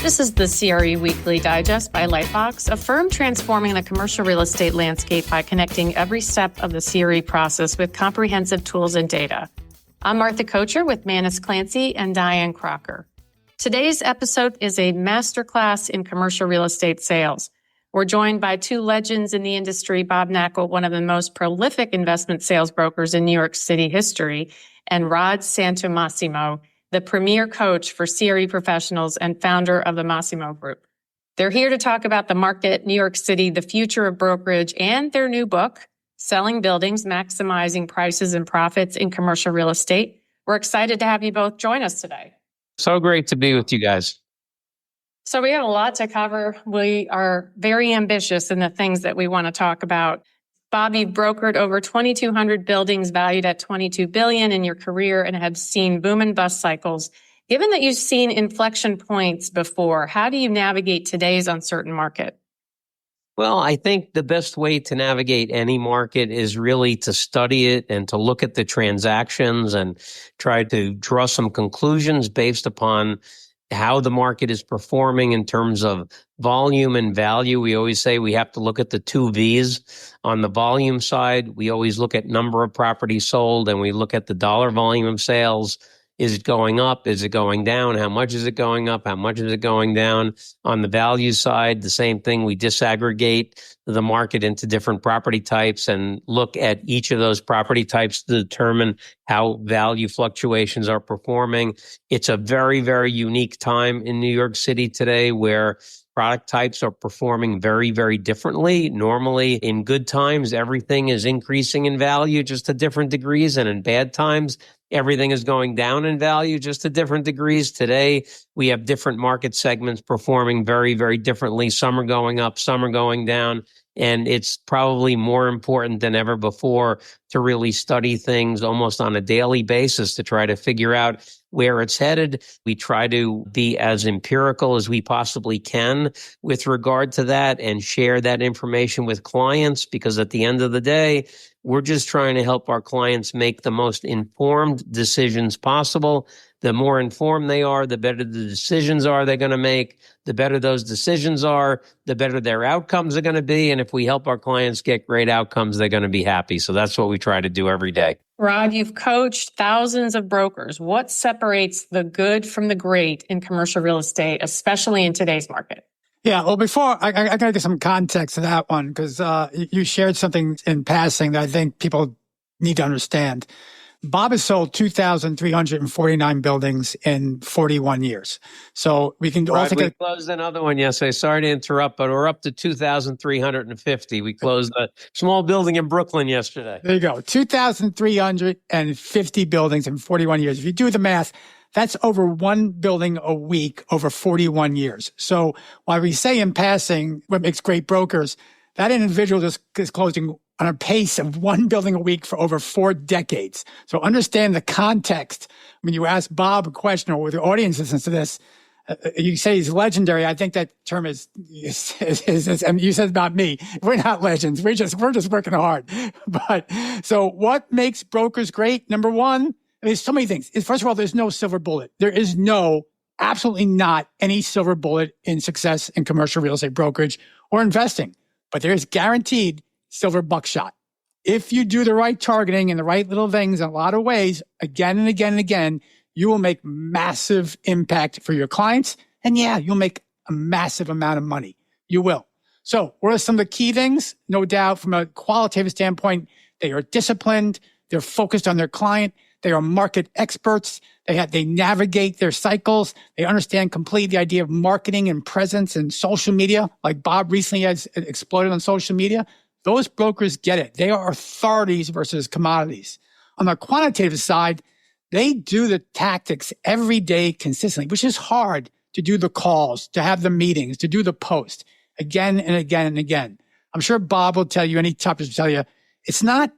This is the CRE Weekly Digest by Lightbox, a firm transforming the commercial real estate landscape by connecting every step of the CRE process with comprehensive tools and data. I'm Martha Kocher with Manus Clancy and Dianne Crocker. Today's episode is a masterclass in commercial real estate sales. We're joined by two legends in the industry, Bob Knakal, one of the most prolific investment sales brokers in New York City history, and Rod Santomassimo, the premier coach for CRE professionals and founder of the Massimo Group. They're here to talk about the market, New York City, the future of brokerage, and their new book, Selling Buildings, Maximizing Prices and Profits in Commercial Real Estate. We're excited to have you both join us today. So great to be with you guys. So we have a lot to cover. We are very ambitious in the things that we want to talk about. Bob, you've brokered over 2,200 buildings valued at $22 billion in your career and have seen boom and bust cycles. Given that you've seen inflection points before, how do you navigate today's uncertain market? Well, I think the best way to navigate any market is really to study it and to look at the transactions and try to draw some conclusions based upon how the market is performing in terms of volume and value. We always say we have to look at the two V's. On the volume side, we always look at number of properties sold and we look at the dollar volume of sales. Is it going up? Is it going down? How much is it going up? How much is it going down? On the value side, the same thing. We disaggregate the market into different property types and look at each of those property types to determine how value fluctuations are performing. It's a very, very unique time in New York City today where product types are performing very, very differently. Normally, in good times, everything is increasing in value just to different degrees. And in bad times, everything is going down in value just to different degrees. Today, we have different market segments performing very, very differently. Some are going up, some are going down. And it's probably more important than ever before to really study things almost on a daily basis to try to figure out where it's headed. We try to be as empirical as we possibly can with regard to that and share that information with clients, because at the end of the day, we're just trying to help our clients make the most informed decisions possible. The more informed they are, the better the decisions are they're going to make. The better those decisions are, the better their outcomes are going to be. And if we help our clients get great outcomes, they're going to be happy. So that's what we try to do every day. Rod, you've coached thousands of brokers. What separates the good from the great in commercial real estate, especially in today's market? Yeah, well, before I got to get some context to that one, because you shared something in passing that I think people need to understand. Bob has sold 2,349 buildings in 41 years. So we can also we closed another one yesterday. Sorry to interrupt, but we're up to 2,350. We closed a small building in Brooklyn yesterday. There you go. 2,350 buildings in 41 years. If you do the math, that's over one building a week over 41 years. So while we say in passing what makes great brokers, that individual is closing on a pace of one building a week for over 4 decades. So understand the context. When you ask Bob a question or the audience listens to this, you say he's legendary. I think that term is and you said about me. We're not legends. We're just working hard. But so what makes brokers great? Number one, there's so many things. First of all, there's no silver bullet. There is absolutely not any silver bullet in success in commercial real estate brokerage or investing. But there is guaranteed silver buckshot. If you do the right targeting and the right little things in a lot of ways, again and again and again, you will make massive impact for your clients. And yeah, you'll make a massive amount of money. You will. So what are some of the key things? No doubt from a qualitative standpoint, they are disciplined. They're focused on their client. They are market experts. They navigate their cycles. They understand completely the idea of marketing and presence and social media, like Bob recently has exploded on social media. Those brokers get it. They are authorities versus commodities. On the quantitative side, they do the tactics every day consistently, which is hard to do the calls, to have the meetings, to do the post again and again and again. I'm sure Bob will tell you, any topics will tell you, it's not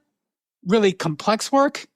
really complex work.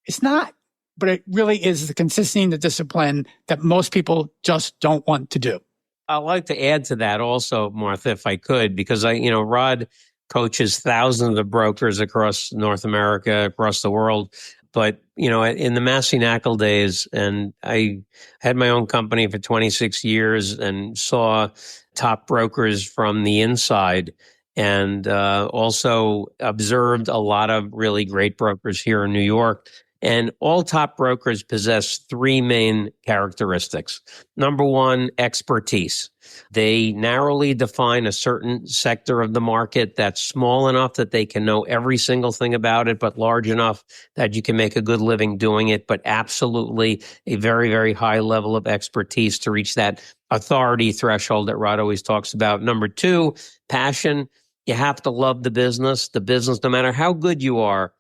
It's not, but it really is the consistency and the discipline that most people just don't want to do. I'd like to add to that also, Martha, if I could, because Rod coaches thousands of brokers across North America, across the world. But, in the Massey Knakal days, and I had my own company for 26 years and saw top brokers from the inside, and also observed a lot of really great brokers here in New York. And all top brokers possess three main characteristics. Number one, expertise. They narrowly define a certain sector of the market that's small enough that they can know every single thing about it, but large enough that you can make a good living doing it, but absolutely a very, very high level of expertise to reach that authority threshold that Rod always talks about. Number two, passion. You have to love the business. The business, no matter how good you are,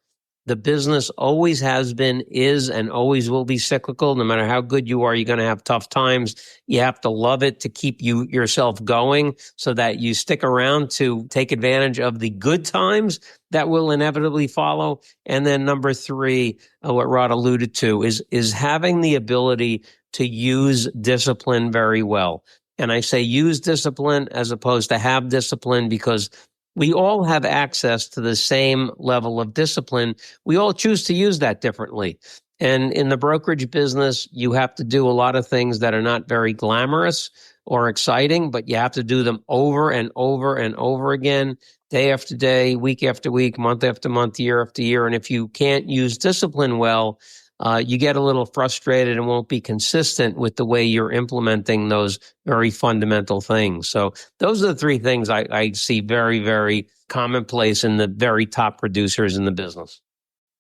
the business always has been, is, and always will be cyclical. No matter how good you are, you're going to have tough times. You have to love it to keep yourself going so that you stick around to take advantage of the good times that will inevitably follow. And then number three, what Rod alluded to, is having the ability to use discipline very well. And I say use discipline as opposed to have discipline, because we all have access to the same level of discipline. We all choose to use that differently. And in the brokerage business, you have to do a lot of things that are not very glamorous or exciting, but you have to do them over and over and over again, day after day, week after week, month after month, year after year. And if you can't use discipline well, you get a little frustrated and won't be consistent with the way you're implementing those very fundamental things. So those are the three things I see very, very commonplace in the very top producers in the business.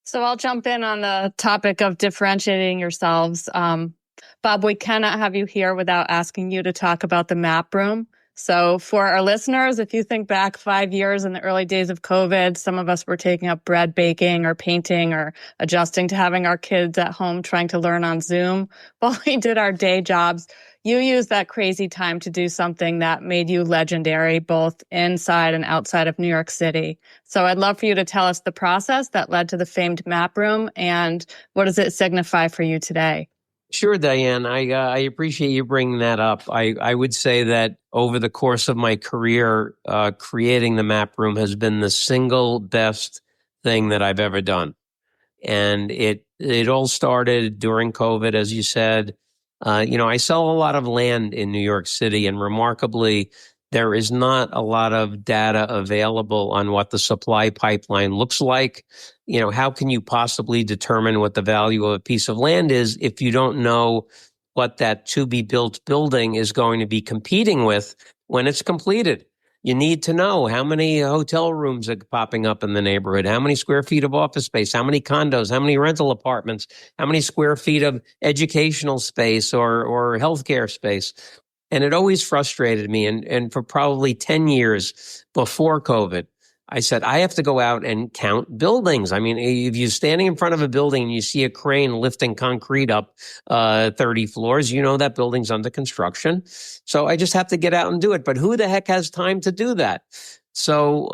So I'll jump in on the topic of differentiating yourselves. Bob, we cannot have you here without asking you to talk about the map room. So for our listeners, if you think back 5 years in the early days of COVID, some of us were taking up bread baking or painting or adjusting to having our kids at home trying to learn on Zoom while we did our day jobs. You used that crazy time to do something that made you legendary, both inside and outside of New York City. So I'd love for you to tell us the process that led to the famed map room and what does it signify for you today? Sure, Dianne. I appreciate you bringing that up. I would say that over the course of my career, creating the map room has been the single best thing that I've ever done. And it all started during COVID, as you said. I sell a lot of land in New York City, and remarkably, there is not a lot of data available on what the supply pipeline looks like. How can you possibly determine what the value of a piece of land is if you don't know what that to-be-built building is going to be competing with when it's completed? You need to know how many hotel rooms are popping up in the neighborhood, how many square feet of office space, how many condos, how many rental apartments, how many square feet of educational space or healthcare space. And it always frustrated me. And for probably 10 years before COVID, I said, I have to go out and count buildings. I mean, if you're standing in front of a building and you see a crane lifting concrete up 30 floors, you know that building's under construction. So I just have to get out and do it. But who the heck has time to do that? So,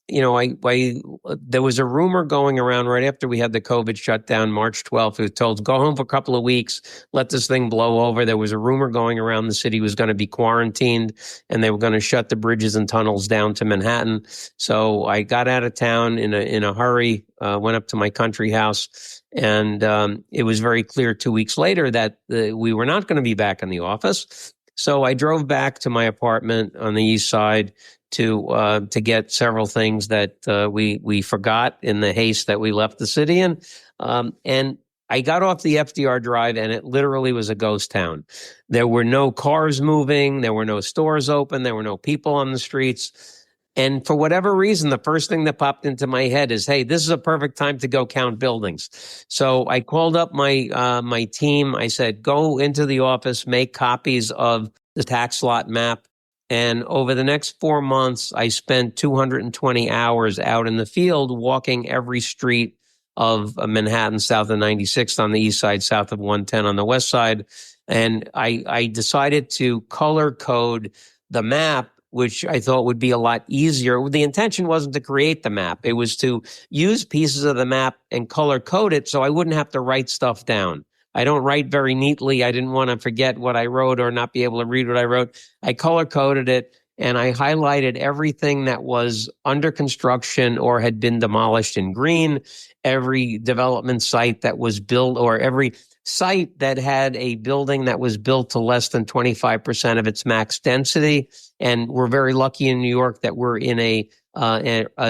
there was a rumor going around right after we had the COVID shutdown, March 12th. It was told, go home for a couple of weeks, let this thing blow over. There was a rumor going around the city was going to be quarantined and they were going to shut the bridges and tunnels down to Manhattan. So I got out of town in a hurry, went up to my country house. And it was very clear 2 weeks later that we were not going to be back in the office. So I drove back to my apartment on the East Side to get several things that we forgot in the haste that we left the city in. And I got off the FDR Drive, and it literally was a ghost town. There were no cars moving. There were no stores open. There were no people on the streets. And for whatever reason, the first thing that popped into my head is, hey, this is a perfect time to go count buildings. So I called up my team. I said, go into the office, make copies of the tax lot map. And over the next 4 months, I spent 220 hours out in the field walking every street of Manhattan, south of 96th on the east side, south of 110 on the west side. And I decided to color code the map, which I thought would be a lot easier. The intention wasn't to create the map. It was to use pieces of the map and color code it so I wouldn't have to write stuff down. I don't write very neatly. I didn't want to forget what I wrote or not be able to read what I wrote. I color coded it, and I highlighted everything that was under construction or had been demolished in green, every development site that was built, or every site that had a building that was built to less than 25% of its max density. And we're very lucky in New York that we're in a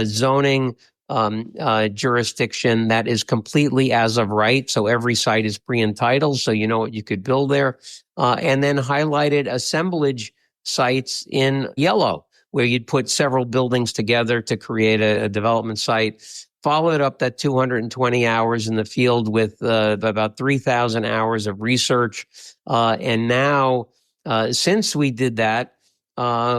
zoning jurisdiction that is completely as of right. So every site is pre-entitled, so you know what you could build there. And then highlighted assemblage sites in yellow, where you'd put several buildings together to create a development site. Followed up that 220 hours in the field with about 3,000 hours of research. And now, since we did that,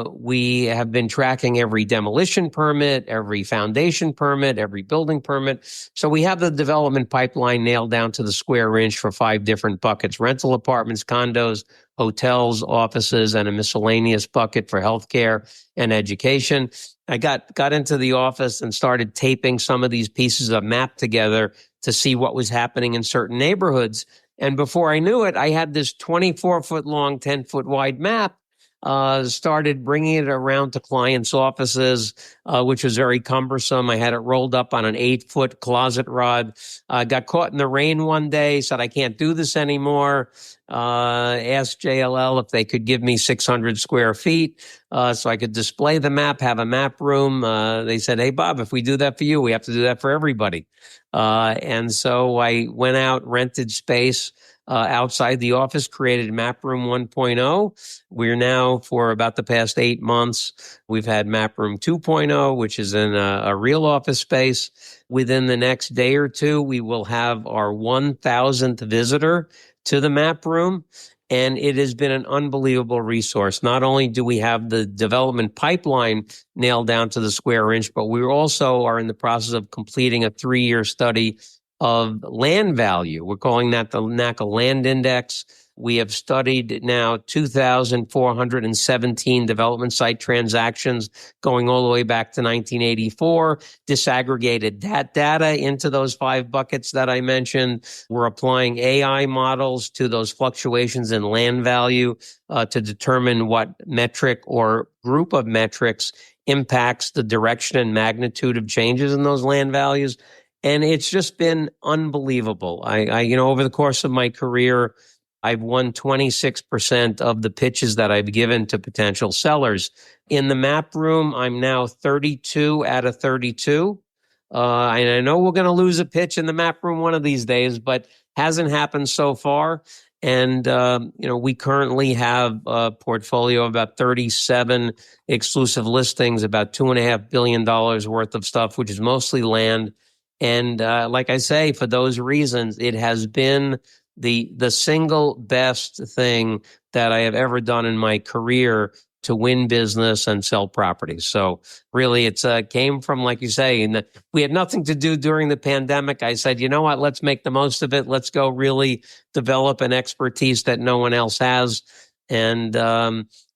we have been tracking every demolition permit, every foundation permit, every building permit. So we have the development pipeline nailed down to the square inch for 5 different buckets: rental apartments, condos, hotels, offices, and a miscellaneous bucket for healthcare and education. I got into the office and started taping some of these pieces of map together to see what was happening in certain neighborhoods. And before I knew it, I had this 24-foot long, 10-foot wide map. Started bringing it around to clients' offices, which was very cumbersome. I had it rolled up on an 8-foot closet rod. Got caught in the rain one day, said, I can't do this anymore. Asked JLL if they could give me 600 square feet so I could display the map, have a map room. They said, hey, Bob, if we do that for you, we have to do that for everybody. And so I went out, rented space outside the office, created Map Room 1.0. We're now, for about the past 8 months, we've had Map Room 2.0, which is in a real office space. Within the next day or two, we will have our 1,000th visitor to the Map Room. And it has been an unbelievable resource. Not only do we have the development pipeline nailed down to the square inch, but we also are in the process of completing a 3-year study of land value. We're calling that the Knakal Land Index. We have studied now 2,417 development site transactions going all the way back to 1984, disaggregated that data into those 5 buckets that I mentioned. We're applying AI models to those fluctuations in land value to determine what metric or group of metrics impacts the direction and magnitude of changes in those land values. And it's just been unbelievable. I over the course of my career, I've won 26% of the pitches that I've given to potential sellers. In the Map Room, I'm now 32 out of 32. And I know we're going to lose a pitch in the Map Room one of these days, but hasn't happened so far. And, we currently have a portfolio of about 37 exclusive listings, about $2.5 billion worth of stuff, which is mostly land. And like I say, for those reasons, it has been the single best thing that I have ever done in my career to win business and sell properties. So really, it's came from, like you say, and we had nothing to do during the pandemic. I said, you know what, let's make the most of it. Let's go really develop an expertise that no one else has. And,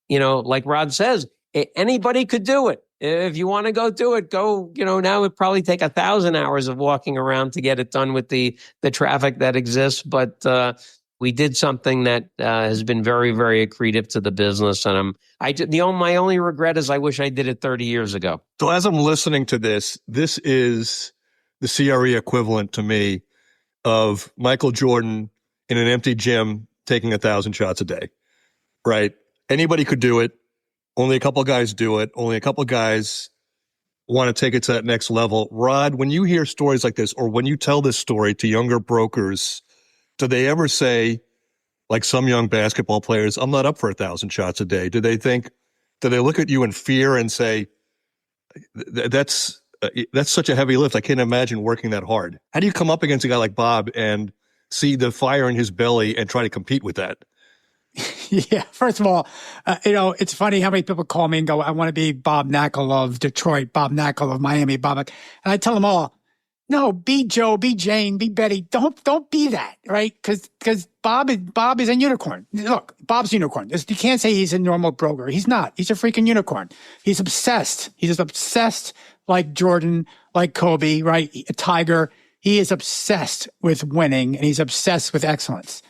like Rod says, anybody could do it. If you want to go do it, go, now it would probably take 1,000 hours of walking around to get it done with the traffic that exists. But we did something that has been very, very accretive to the business. And my only regret is I wish I did it 30 years ago. So as I'm listening to this is the CRE equivalent to me of Michael Jordan in an empty gym taking 1,000 shots a day, right? Anybody could do it. Only a couple guys do it. Only a couple guys want to take it to that next level. Rod, when you hear stories like this, or when you tell this story to younger brokers, do they ever say, like some young basketball players, I'm not up for 1,000 shots a day? Do they look at you in fear and say, that's such a heavy lift. I can't imagine working that hard. How do you come up against a guy like Bob and see the fire in his belly and try to compete with that? Yeah. First of all, it's funny how many people call me and go, I want to be Bob Knakal of Detroit, Bob Knakal of Miami, Bob. And I tell them all, no, be Joe, be Jane, be Betty. Don't be that, right? Because Bob is a unicorn. Look, Bob's a unicorn. You can't say he's a normal broker. He's not. He's a freaking unicorn. He's obsessed. He's obsessed like Jordan, like Kobe, right? A Tiger. He is obsessed with winning and he's obsessed with excellence.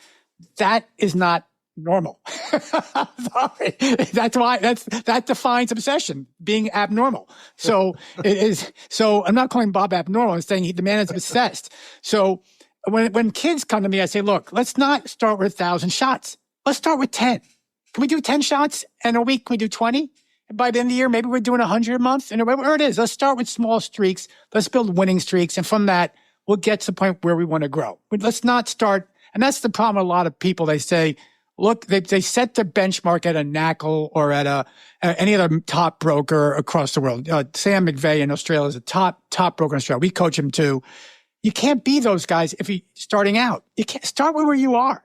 That is not normal. Sorry. That defines obsession, being abnormal. So it is. So I'm not calling Bob abnormal. I'm saying the man is obsessed. So when kids come to me, I say, look, let's not start with 1,000 shots. Let's start with 10. Can we do 10 shots in a week? Can we do 20? And by the end of the year, maybe we're doing 100 a month. And whatever it is, let's start with small streaks. Let's build winning streaks. And from that, we'll get to the point where we want to grow. But let's not start. And that's the problem with a lot of people. They say, look, they set the benchmark at a Knakal or at any other top broker across the world. Sam McVeigh in Australia is a top broker in Australia. We coach him too. You can't be those guys if you're starting out. You can't start where you are.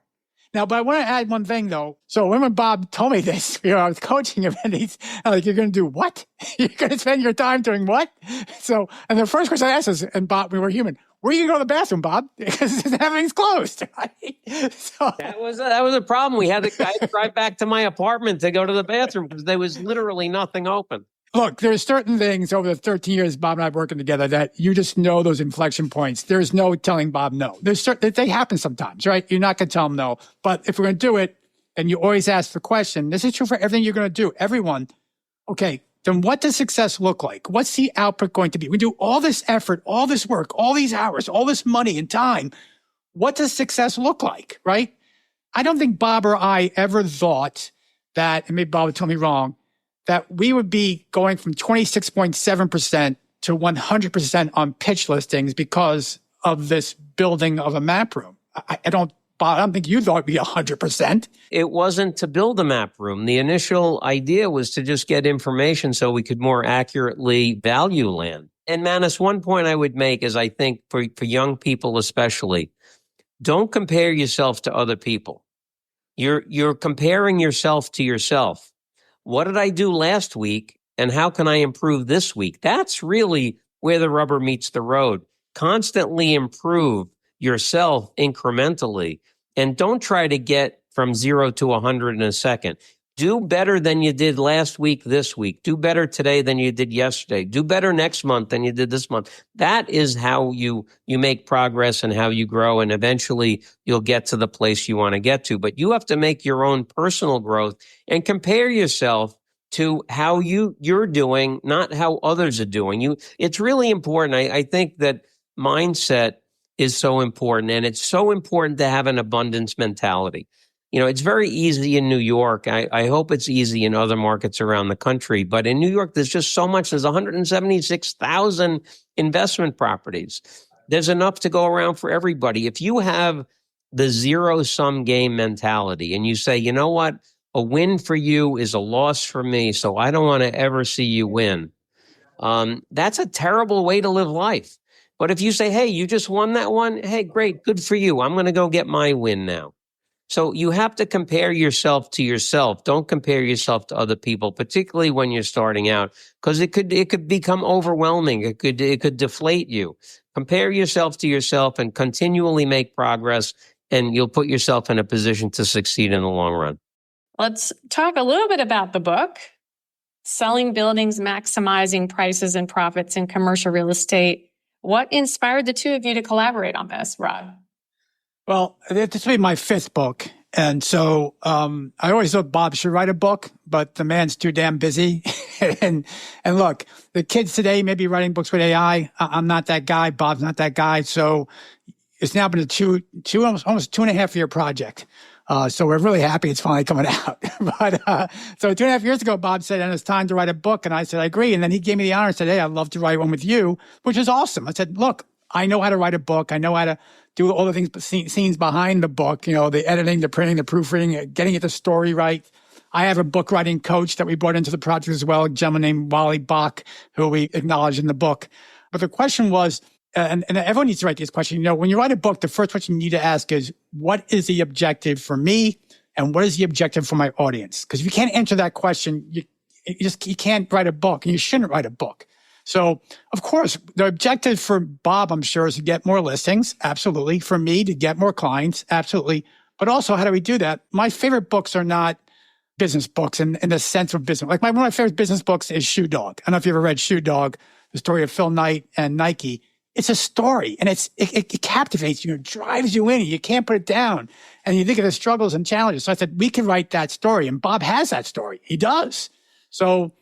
Now, but I want to add one thing, though. So when Bob told me this, I was coaching him, and he's like, you're going to do what? You're going to spend your time doing what? So, and the first question I asked is, and Bob, we were human, where are you going to go to the bathroom, Bob? Because everything's closed, right? So that was a problem. We had the guy drive back to my apartment to go to the bathroom because there was literally nothing open. Look, there's certain things over the 13 years Bob and I have working together that you just know those inflection points. There's no telling Bob no. They happen sometimes, right? You're not going to tell him no. But if we're going to do it, and you always ask the question, this is true for everything you're going to do, everyone. Okay, then what does success look like? What's the output going to be? We do all this effort, all this work, all these hours, all this money and time. What does success look like, right? I don't think Bob or I ever thought that, and maybe Bob would tell me wrong, that we would be going from 26.7% to 100% on pitch listings because of this building of a map room. I don't think you thought it'd be 100%. It wasn't to build a map room. The initial idea was to just get information so we could more accurately value land. And Manus, one point I would make is I think for young people especially, don't compare yourself to other people. You're comparing yourself to yourself. What did I do last week and how can I improve this week? That's really where the rubber meets the road. Constantly improve yourself incrementally and don't try to get from 0 to 100 in a second. Do better than you did last week, this week. Do better today than you did yesterday. Do better next month than you did this month. That is how you make progress and how you grow, and eventually you'll get to the place you want to get to. But you have to make your own personal growth and compare yourself to how you're doing, not how others are doing. It's really important. I think that mindset is so important, and it's so important to have an abundance mentality. It's very easy in New York. I hope it's easy in other markets around the country. But in New York, there's just so much. There's 176,000 investment properties. There's enough to go around for everybody. If you have the zero-sum game mentality and you say, you know what, a win for you is a loss for me, so I don't want to ever see you win, that's a terrible way to live life. But if you say, hey, you just won that one, hey, great, good for you. I'm going to go get my win now. So you have to compare yourself to yourself. Don't compare yourself to other people, particularly when you're starting out, because it could become overwhelming. It could deflate you. Compare yourself to yourself and continually make progress, and you'll put yourself in a position to succeed in the long run. Let's talk a little bit about the book, Selling Buildings, Maximizing Prices and Profits in Commercial Real Estate. What inspired the two of you to collaborate on this, Rod? Well, this will be my fifth book. And so I always thought Bob should write a book, but the man's too damn busy. and look, the kids today may be writing books with AI. I'm not that guy. Bob's not that guy. So it's now been a almost 2.5 year project. So we're really happy it's finally coming out. But so 2.5 years ago, Bob said, and it's time to write a book. And I said, I agree. And then he gave me the honor and said, hey, I'd love to write one with you, which is awesome. I said, look, I know how to write a book. I know how to do all the things, scenes behind the book, the editing, the printing, the proofreading, getting it the story right. I have a book writing coach that we brought into the project as well, a gentleman named Wally Bach, who we acknowledge in the book. But the question was, and everyone needs to write this question, when you write a book, the first question you need to ask is, what is the objective for me? And what is the objective for my audience? Because if you can't answer that question, you can't write a book, and you shouldn't write a book. So, of course, the objective for Bob, I'm sure, is to get more listings. Absolutely. For me, to get more clients. Absolutely. But also, how do we do that? My favorite books are not business books in the sense of business. Like one of my favorite business books is Shoe Dog. I don't know if you ever read Shoe Dog, the story of Phil Knight and Nike. it's a story, and it captivates you, it drives you in, and you can't put it down. And you think of the struggles and challenges. So I said, we can write that story. And Bob has that story. He does. So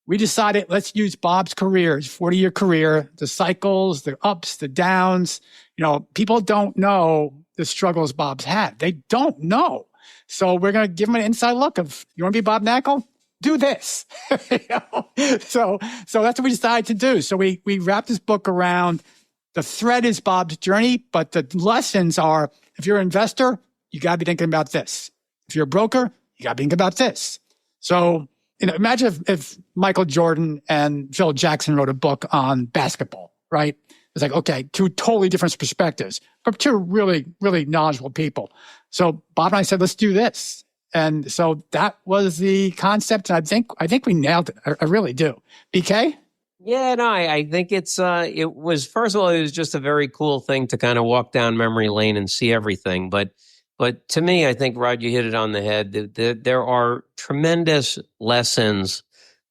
we decided, let's use Bob's career, his 40-year career, the cycles, the ups, the downs. People don't know the struggles Bob's had. They don't know. So we're going to give them an inside look of, you want to be Bob Knakal? Do this. So that's what we decided to do. So we wrapped this book around, the thread is Bob's journey, but the lessons are, if you're an investor, you got to be thinking about this. If you're a broker, you got to be thinking about this. So, imagine if Michael Jordan and Phil Jackson wrote a book on basketball, right? It's like, okay, two totally different perspectives, but two really, really knowledgeable people. So Bob and I said, let's do this. And so that was the concept. And I think we nailed it. I really do. BK? Yeah, no, I think it was, first of all, it was just a very cool thing to kind of walk down memory lane and see everything. But to me, I think, Rod, you hit it on the head. There are tremendous lessons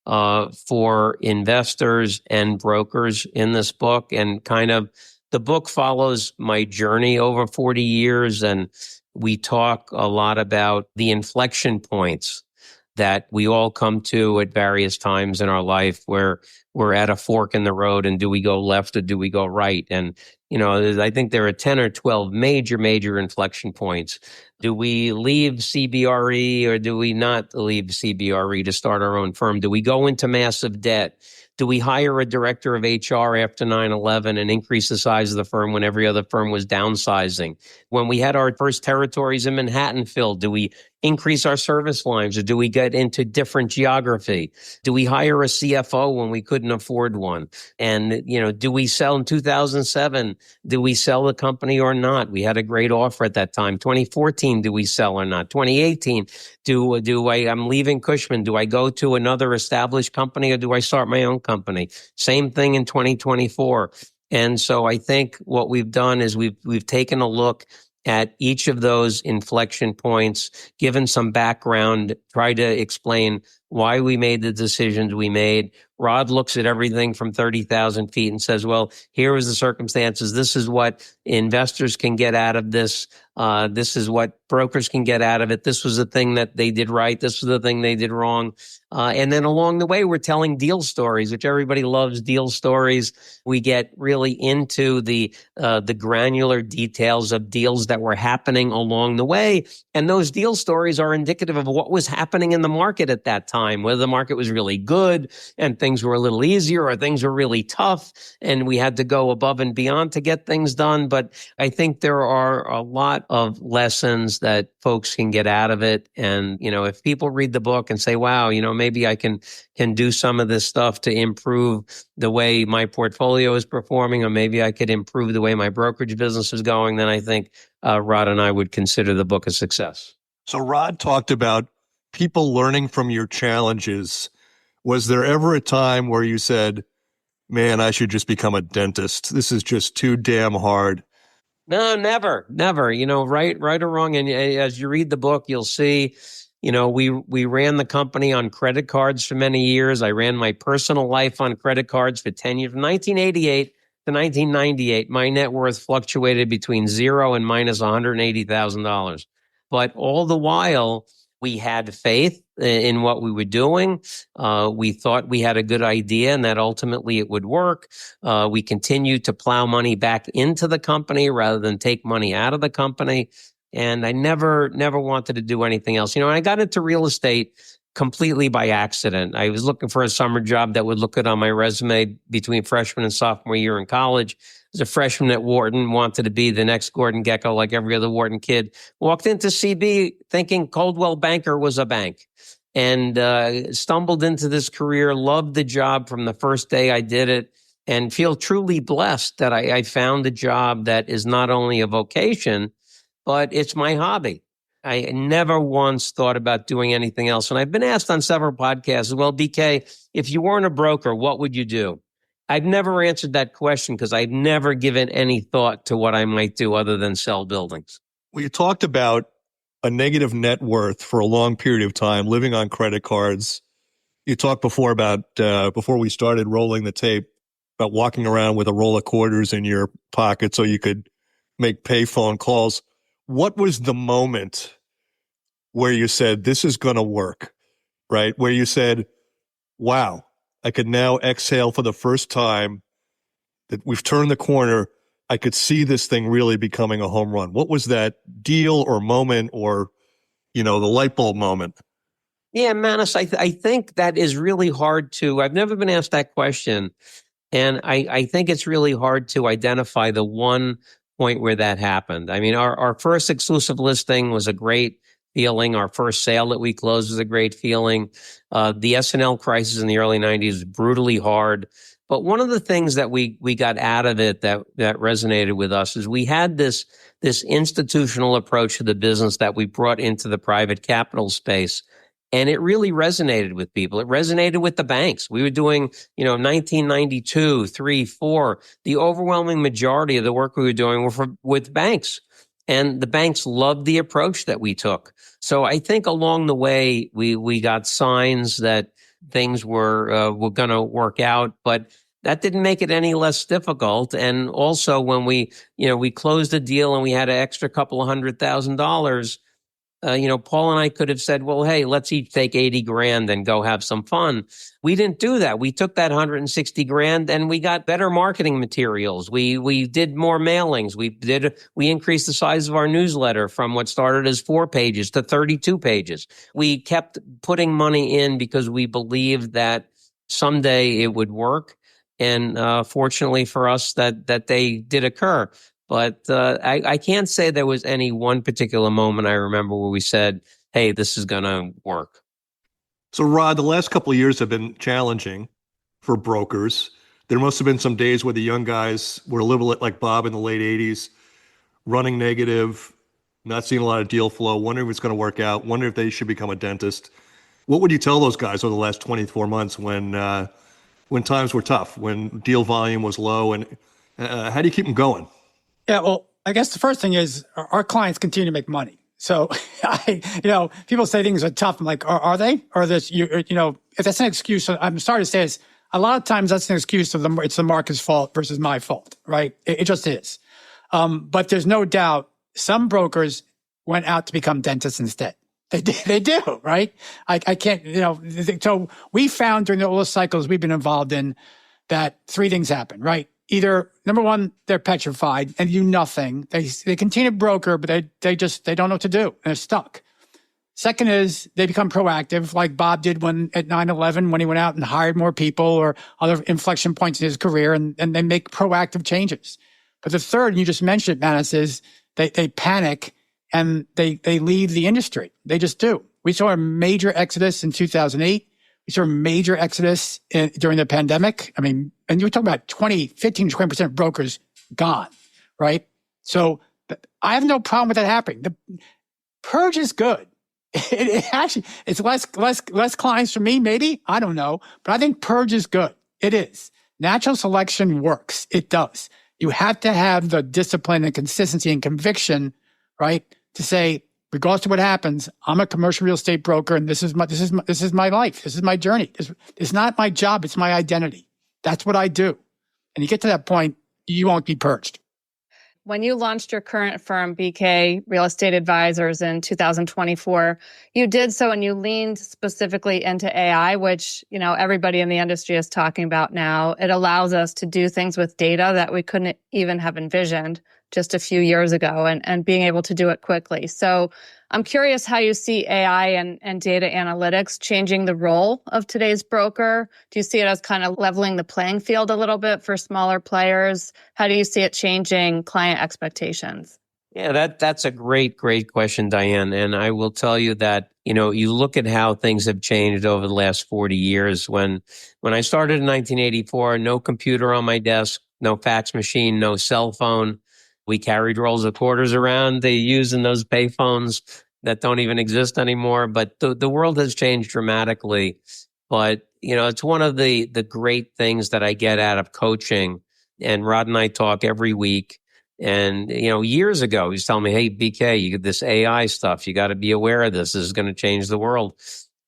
for investors and brokers in this book. And kind of the book follows my journey over 40 years. And we talk a lot about the inflection points that we all come to at various times in our life where we're at a fork in the road, and do we go left or do we go right? And, I think there are 10 or 12 major inflection points. Do we leave CBRE or do we not leave CBRE to start our own firm? Do we go into massive debt? Do we hire a director of HR after 9/11 and increase the size of the firm when every other firm was downsizing? When we had our first territories in Manhattan filled, do we increase our service lines or do we get into different geography? Do we hire a CFO when we couldn't afford one? And, do we sell in 2007? Do we sell the company or not? We had a great offer at that time. 2014, do we sell or not? 2018, I'm leaving Cushman. Do I go to another established company or do I start my own company? Same thing in 2024. And so I think what we've done is we've taken a look at each of those inflection points, given some background, tried to explain why we made the decisions we made. Rod looks at everything from 30,000 feet and says, well, here was the circumstances. This is what investors can get out of this. This is what brokers can get out of it. This was the thing that they did right. This was the thing they did wrong. And then along the way, we're telling deal stories, which everybody loves deal stories. We get really into the granular details of deals that were happening along the way. And those deal stories are indicative of what was happening in the market at that time, whether the market was really good and things were a little easier or things were really tough and we had to go above and beyond to get things done. But I think there are a lot of lessons that folks can get out of it. And, if people read the book and say, wow, maybe I can do some of this stuff to improve the way my portfolio is performing, or maybe I could improve the way my brokerage business is going, then I think Rod and I would consider the book a success. So Rod talked about people learning from your challenges. Was there ever a time where you said, man, I should just become a dentist? This is just too damn hard. No, never. Right or wrong. And as you read the book, you'll see, we ran the company on credit cards for many years. I ran my personal life on credit cards for 10 years. From 1988 to 1998, my net worth fluctuated between zero and minus $180,000. But all the while, we had faith in what we were doing. We thought we had a good idea and that ultimately it would work. We continued to plow money back into the company rather than take money out of the company. And I never wanted to do anything else. I got into real estate completely by accident. I was looking for a summer job that would look good on my resume between freshman and sophomore year in college. As a freshman at Wharton, wanted to be the next Gordon Gekko like every other Wharton kid. Walked into CB thinking Coldwell Banker was a bank and stumbled into this career, loved the job from the first day I did it, and feel truly blessed that I found a job that is not only a vocation, but it's my hobby. I never once thought about doing anything else. And I've been asked on several podcasts, well, BK, if you weren't a broker, what would you do? I've never answered that question because I've never given any thought to what I might do other than sell buildings. Well, you talked about a negative net worth for a long period of time, living on credit cards. You talked before about, before we started rolling the tape, about walking around with a roll of quarters in your pocket so you could make payphone calls. What was the moment where you said, this is going to work, right? Where you said, wow, I could now exhale for the first time, that we've turned the corner. I could see this thing really becoming a home run. What was that deal or moment or, the light bulb moment? Yeah, Manus, I think that is really hard to, I've never been asked that question. And I think it's really hard to identify the one point where that happened. I mean, our first exclusive listing was a great feeling. Our first sale that we closed was a great feeling. The S&L crisis in the early 90s was brutally hard. But one of the things that we got out of it that resonated with us is we had this institutional approach to the business that we brought into the private capital space. And it really resonated with people. It resonated with the banks. We were doing, 1992, 3, 4. The overwhelming majority of the work we were doing were with banks. And the banks loved the approach that we took. So I think along the way, we got signs that things were going to work out, but that didn't make it any less difficult. And also when we closed a deal and we had an extra couple of $100,000, Paul and I could have said, well, hey, let's each take 80 grand and go have some fun. We didn't do that. We took that 160 grand and we got better marketing materials. We did more mailings. We increased the size of our newsletter from what started as 4 pages to 32 pages. We kept putting money in because we believed that someday it would work. And fortunately for us that they did occur. But I can't say there was any one particular moment I remember where we said, hey, this is going to work. So, Rod, the last couple of years have been challenging for brokers. There must have been some days where the young guys were a little bit like Bob in the late 80s, running negative, not seeing a lot of deal flow, wondering if it's going to work out, wondering if they should become a dentist. What would you tell those guys over the last 24 months when times were tough, when deal volume was low, and how do you keep them going? Yeah, well, I guess the first thing is our clients continue to make money. So, people say things are tough. I'm like, are they? Or this, if that's an excuse, I'm sorry to say this, a lot of times that's an excuse of it's the market's fault versus my fault, right? It just is. But there's no doubt some brokers went out to become dentists instead. They do, right? I can't, so we found during all the cycles we've been involved in that 3 things happen, right? Either, number one, they're petrified and do nothing. They continue to broker, but they don't know what to do and they're stuck. Second is they become proactive, like Bob did at 9/11 when he went out and hired more people or other inflection points in his career, and they make proactive changes. But the third, and you just mentioned it, Manus, is they panic and they leave the industry. They just do. We saw a major exodus in 2008. We saw a major exodus during the pandemic. I mean, and you were talking about 15-20% of brokers gone, right? So I have no problem with that happening. The purge is good. It actually, it's less clients for me, maybe. I don't know. But I think purge is good. It is. Natural selection works. It does. You have to have the discipline and consistency and conviction, right? To say, regardless of what happens, I'm a commercial real estate broker, and this is my life. This is my journey. It's not my job. It's my identity. That's what I do. And you get to that point, you won't be purged. When you launched your current firm, BK Real Estate Advisors, in 2024, you did so and you leaned specifically into AI, which, everybody in the industry is talking about now. It allows us to do things with data that we couldn't even have envisioned just a few years ago, and being able to do it quickly. So I'm curious how you see AI and data analytics changing the role of today's broker. Do you see it as kind of leveling the playing field a little bit for smaller players? How do you see it changing client expectations? Yeah, that's a great question, Dianne. And I will tell you that, you look at how things have changed over the last 40 years. When I started in 1984, no computer on my desk, no fax machine, no cell phone. We carried rolls of quarters around. They use in those payphones that don't even exist anymore. But the world has changed dramatically. But, it's one of the great things that I get out of coaching. And Rod and I talk every week. And, years ago, he's telling me, hey, BK, you get this AI stuff. You got to be aware of this. This is going to change the world.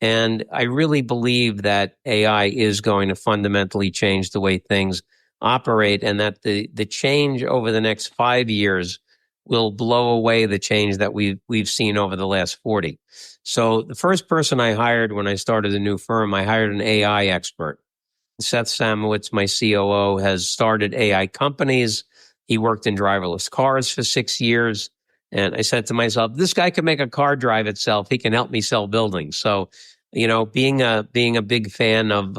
And I really believe that AI is going to fundamentally change the way things operate, and that the change over the next 5 years will blow away the change that we've seen over the last 40. So the first person I hired when I started a new firm, I hired an AI expert. Seth Samowitz, my COO, has started AI companies. He worked in driverless cars for 6 years. And I said to myself, this guy can make a car drive itself. He can help me sell buildings. So, being a big fan of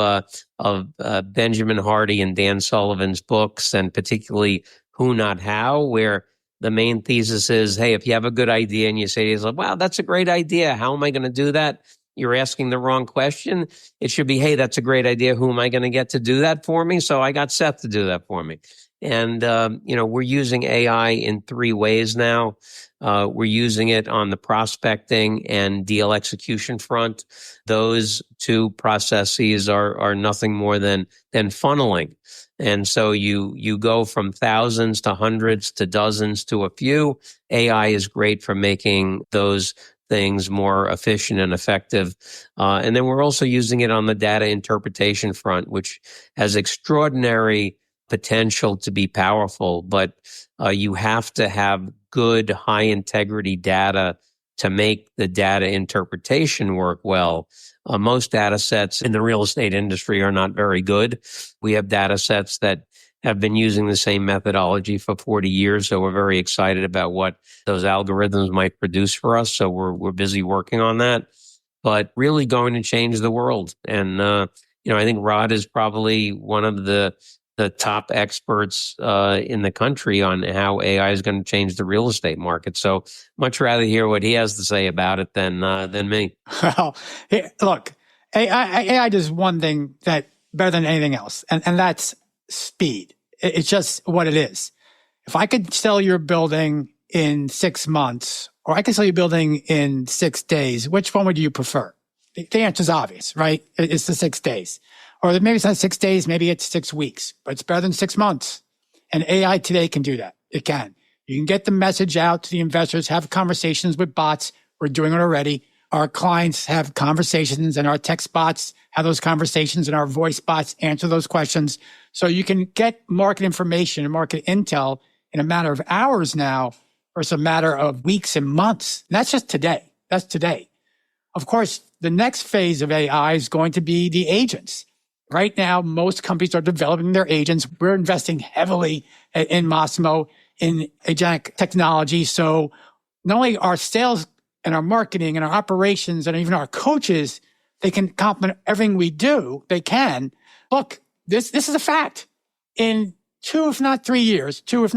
Benjamin Hardy and Dan Sullivan's books, and particularly Who Not How, where the main thesis is, hey, if you have a good idea and you say to yourself, wow, that's a great idea. How am I going to do that? You're asking the wrong question. It should be, hey, that's a great idea. Who am I going to get to do that for me? So I got Seth to do that for me. And, we're using AI in 3 ways now. We're using it on the prospecting and deal execution front. Those 2 processes are nothing more than funneling. And so you go from thousands to hundreds to dozens to a few. AI is great for making those things more efficient and effective. And then we're also using it on the data interpretation front, which has extraordinary potential to be powerful, but you have to have good, high integrity data to make the data interpretation work well. Most data sets in the real estate industry are not very good. We have data sets that have been using the same methodology for 40 years. So we're very excited about what those algorithms might produce for us. So we're busy working on that, but really going to change the world. And, I think Rod is probably one of the top experts in the country on how AI is going to change the real estate market. So much rather hear what he has to say about it than me. Well, look, AI does one thing that better than anything else, and that's speed. It's just what it is. If I could sell your building in 6 months, or I could sell your building in 6 days, which one would you prefer? The answer is obvious, right? It's the 6 days. Or maybe it's not 6 days, maybe it's 6 weeks, but it's better than 6 months. And AI today can do that. It can. You can get the message out to the investors, have conversations with bots. We're doing it already. Our clients have conversations, and our text bots have those conversations, and our voice bots answer those questions. So you can get market information and market intel in a matter of hours now versus a matter of weeks and months. And that's just today. That's today. Of course, the next phase of AI is going to be the agents. Right now, most companies are developing their agents. We're investing heavily in Massimo in agentic technology. So not only our sales and our marketing and our operations and even our coaches, they can complement everything we do. They can. Look, this is a fact. In 2, if not 3 years, Bob's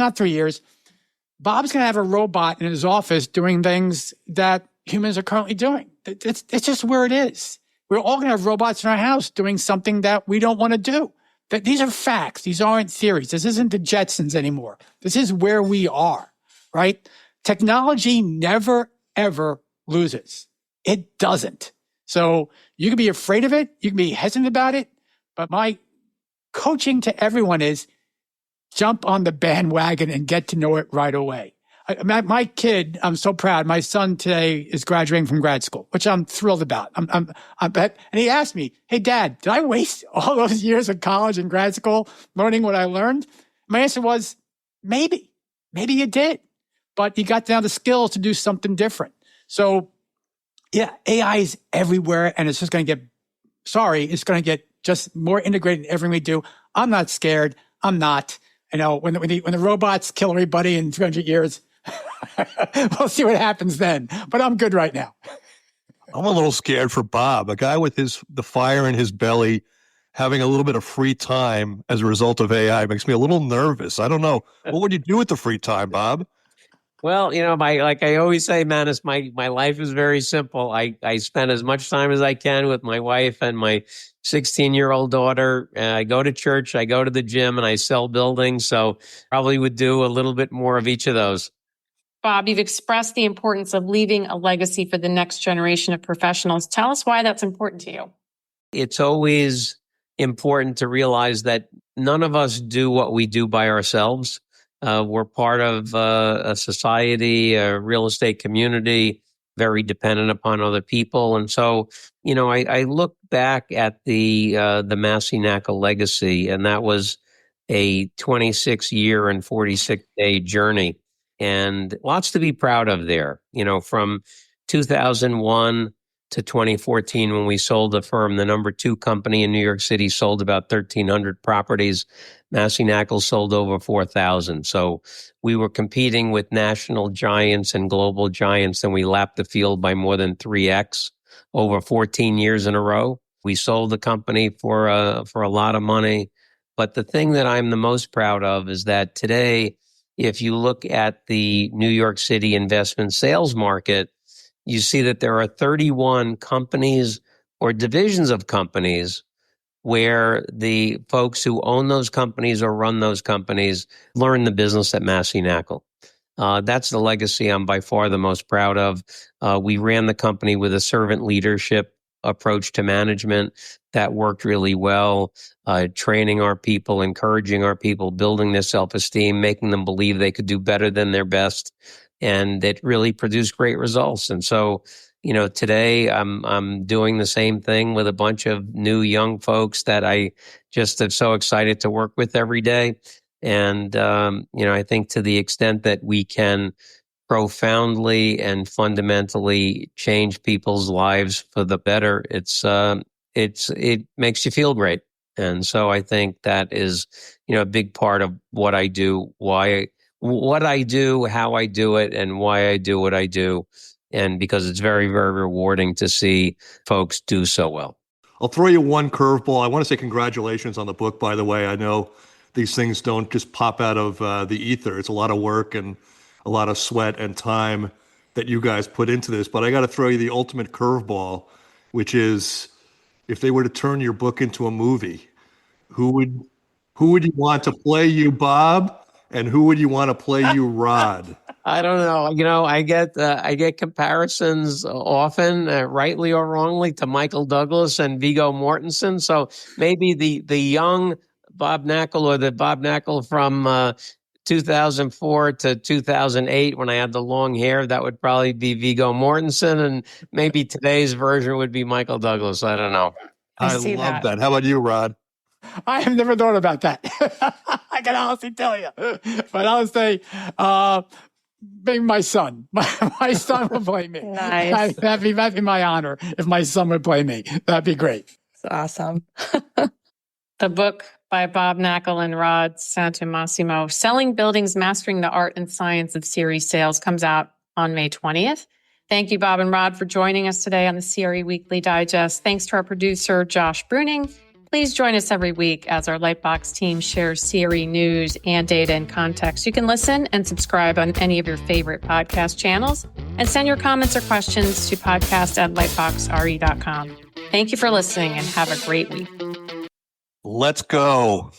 going to have a robot in his office doing things that humans are currently doing. It's just where it is. We're all going to have robots in our house doing something that we don't want to do. These are facts. These aren't theories. This isn't the Jetsons anymore. This is where we are, right? Technology never, ever loses. It doesn't. So you can be afraid of it. You can be hesitant about it. But my coaching to everyone is jump on the bandwagon and get to know it right away. My kid, I'm so proud. My son today is graduating from grad school, which I'm thrilled about. And he asked me, "Hey, Dad, did I waste all those years of college and grad school learning what I learned?" My answer was, maybe you did, but you got down the skills to do something different. So, yeah, AI is everywhere, and it's just going to get just more integrated in everything we do. I'm not scared. I'm not. When the robots kill everybody in 300 years. We'll see what happens then. But I'm good right now. I'm a little scared for Bob, a guy with the fire in his belly, having a little bit of free time as a result of AI makes me a little nervous. I don't know. What would you do with the free time, Bob? Well, like I always say, Manus, my life is very simple. I spend as much time as I can with my wife and my 16-year-old daughter. I go to church, I go to the gym, and I sell buildings. So probably would do a little bit more of each of those. Bob, you've expressed the importance of leaving a legacy for the next generation of professionals. Tell us why that's important to you. It's always important to realize that none of us do what we do by ourselves. We're part of a society, a real estate community, very dependent upon other people. And so, I look back at the Massey Knakal legacy, and that was a 26-year and 46-day journey, and lots to be proud of there. From 2001 to 2014, when we sold the firm, the number 2 company in New York City sold about 1,300 properties. Massey Knakal sold over 4,000. So we were competing with national giants and global giants, and we lapped the field by more than 3x over 14 years in a row. We sold the company for a lot of money. But the thing that I'm the most proud of is that today, if you look at the New York City investment sales market, you see that there are 31 companies or divisions of companies where the folks who own those companies or run those companies learn the business at Massey Knakal. That's the legacy I'm by far the most proud of. We ran the company with a servant leadership approach to management that worked really well, training our people, encouraging our people, building their self-esteem, making them believe they could do better than their best. And it really produced great results. And so, today I'm doing the same thing with a bunch of new young folks that I just am so excited to work with every day. And, I think to the extent that we can profoundly and fundamentally change people's lives for the better, it makes you feel great. And so I think that is, a big part of what I do, what I do, how I do it, and why I do what I do. And because it's very, very rewarding to see folks do so well. I'll throw you one curveball. I want to say congratulations on the book, by the way. I know these things don't just pop out of the ether. It's a lot of work and a lot of sweat and time that you guys put into this. But I got to throw you the ultimate curveball, which is if they were to turn your book into a movie, who would you want to play you, Bob? And who would you want to play you, Rod? I don't know. I get comparisons often, rightly or wrongly, to Michael Douglas and Viggo Mortensen. So maybe the young Bob Knakal or the Bob Knakal from 2004 to 2008, when I had the long hair, that would probably be Viggo Mortensen, and maybe today's version would be Michael Douglas. I don't know. I love that. How about you, Rod? I have never thought about that. I can honestly tell you. But I'll say, maybe my son. My son would play me. Nice. That'd be my honor if my son would play me. That'd be great. It's awesome. The book by Bob Knakal and Rod Santomassimo, Selling Buildings, Mastering the Art and Science of CRE Sales, comes out on May 20th. Thank you, Bob and Rod, for joining us today on the CRE Weekly Digest. Thanks to our producer, Josh Bruning. Please join us every week as our Lightbox team shares CRE news and data and context. You can listen and subscribe on any of your favorite podcast channels and send your comments or questions to podcast@lightboxre.com. Thank you for listening and have a great week. Let's go.